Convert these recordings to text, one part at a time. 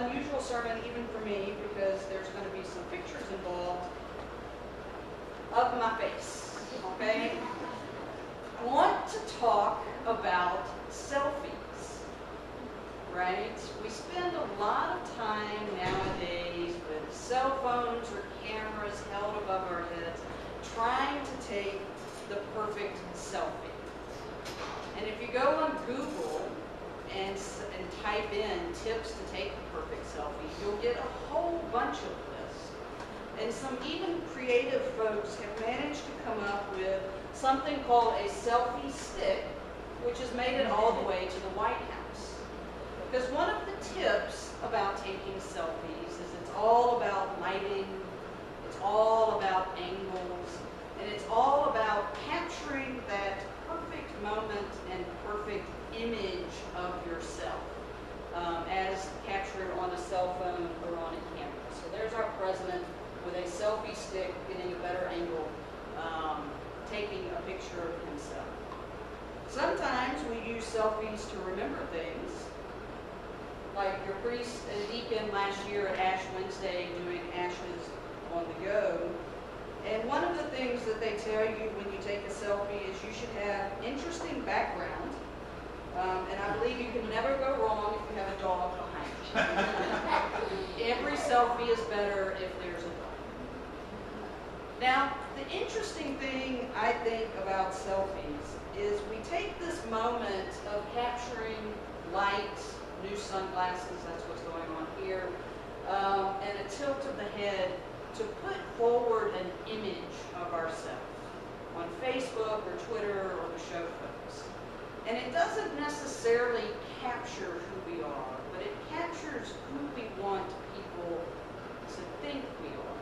unusual sermon even for me because there's going to be some pictures involved of my face, okay? I want to talk about selfies, right? We spend a lot of time nowadays with cell phones or cameras held above our heads trying to take the perfect selfie. And if you go on Google and type in tips to take the perfect selfie, you'll get a whole bunch of lists. And some even creative folks have managed to come up with something called a selfie stick, which has made it all the way to the White House. Because one of the tips about taking selfies is it's all about lighting, it's all about angles, and it's all about capturing that perfect moment and perfect image of yourself as captured on a cell phone or on a camera. So there's our president with a selfie stick getting a better angle, taking a picture of himself. Sometimes we use selfies to remember things, like your priest and deacon last year at Ash Wednesday doing ashes on the go. And one of the things that they tell you when you take a selfie is you should have interesting background. And I believe you can never go wrong if you have a dog behind you. Every selfie is better if there's a dog. Now, the interesting thing I think about selfies is we take this moment of capturing light, new sunglasses, that's what's going on here, and a tilt of the head to put forward an image of ourselves on Facebook or Twitter or the show photos. And it doesn't necessarily capture who we are, but it captures who we want people to think we are.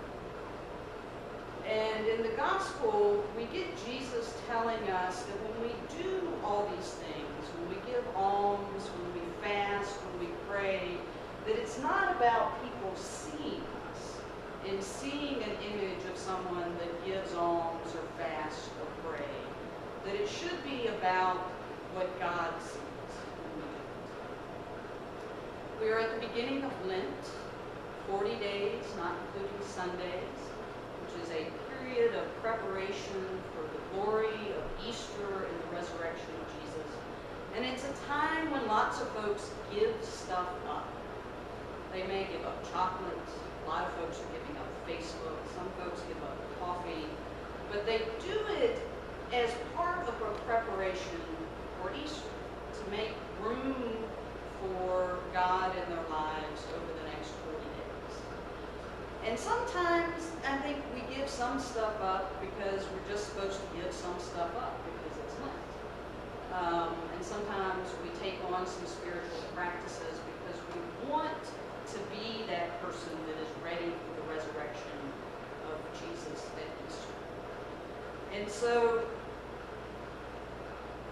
And in the gospel, we get Jesus telling us that when we do all these things, when we give alms, when we fast, when we pray, that it's not about people seeing us and seeing an image of someone that gives alms or fasts or pray. That it should be about what God sees. We are at the beginning of Lent, 40 days, not including Sundays, which is a period of preparation for the glory of Easter and the resurrection of Jesus. And it's a time when lots of folks give stuff up. They may give up chocolate. A lot of folks are giving up Facebook. Some folks give up coffee. But they do it as part of a preparation for Easter, to make room for God in their lives over the next 40 days. And sometimes I think we give some stuff up because we're just supposed to give some stuff up because it's Lent. And sometimes we take on some spiritual practices because we want to be that person that is ready for the resurrection of Jesus at Easter. And so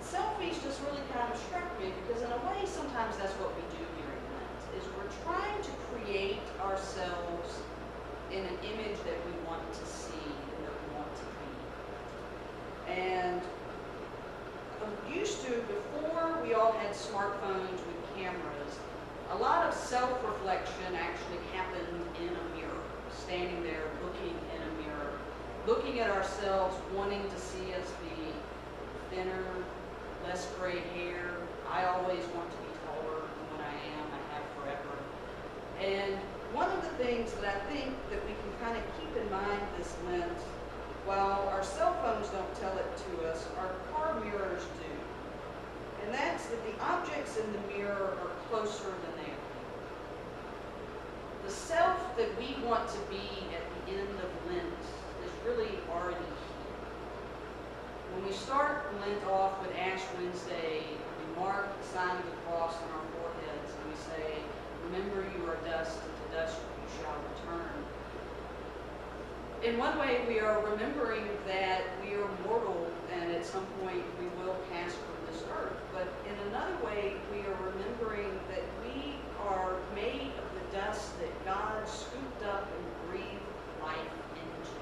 selfies just really kind of struck me because in a way sometimes that's what we do during Lent, is we're trying to create ourselves in an image that we want to see and that we want to be. And used to, before we all had smartphones with cameras, a lot of self-reflection actually happened in a mirror, standing there looking in a mirror, looking at ourselves, wanting to see us be thinner, less gray hair. I always want to be taller than what I am. I have forever. And one of the things that I think that we can kind of keep in mind this Lent, while our cell phones don't tell it to us, our car mirrors do. And that's that the objects in the mirror are closer than they appear. The self that we want to be at the end of Lent is really already here. When we start Lent off with Ash Wednesday, we mark the sign of the cross on our foreheads and we say, remember you are dust, and to dust you shall return. In one way, we are remembering that we are mortal and at some point we will pass from this earth. But in another way, we are remembering that we are made of the dust that God scooped up and breathed life into.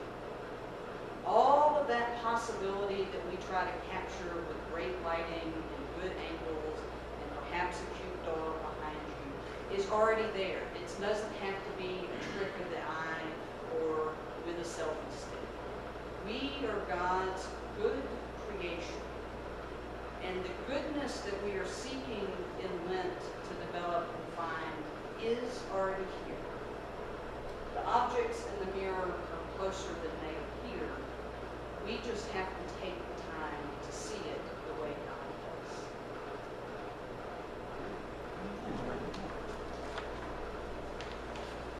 All of that possibility that we try to capture with great lighting and good angles and perhaps a cute dog behind you, is already there. It doesn't have to be a trick of the eye or with a selfie stick. We are God's good creation. And the goodness that we are seeking in Lent to develop and find is already here. The objects in the mirror are closer than they appear. We just have to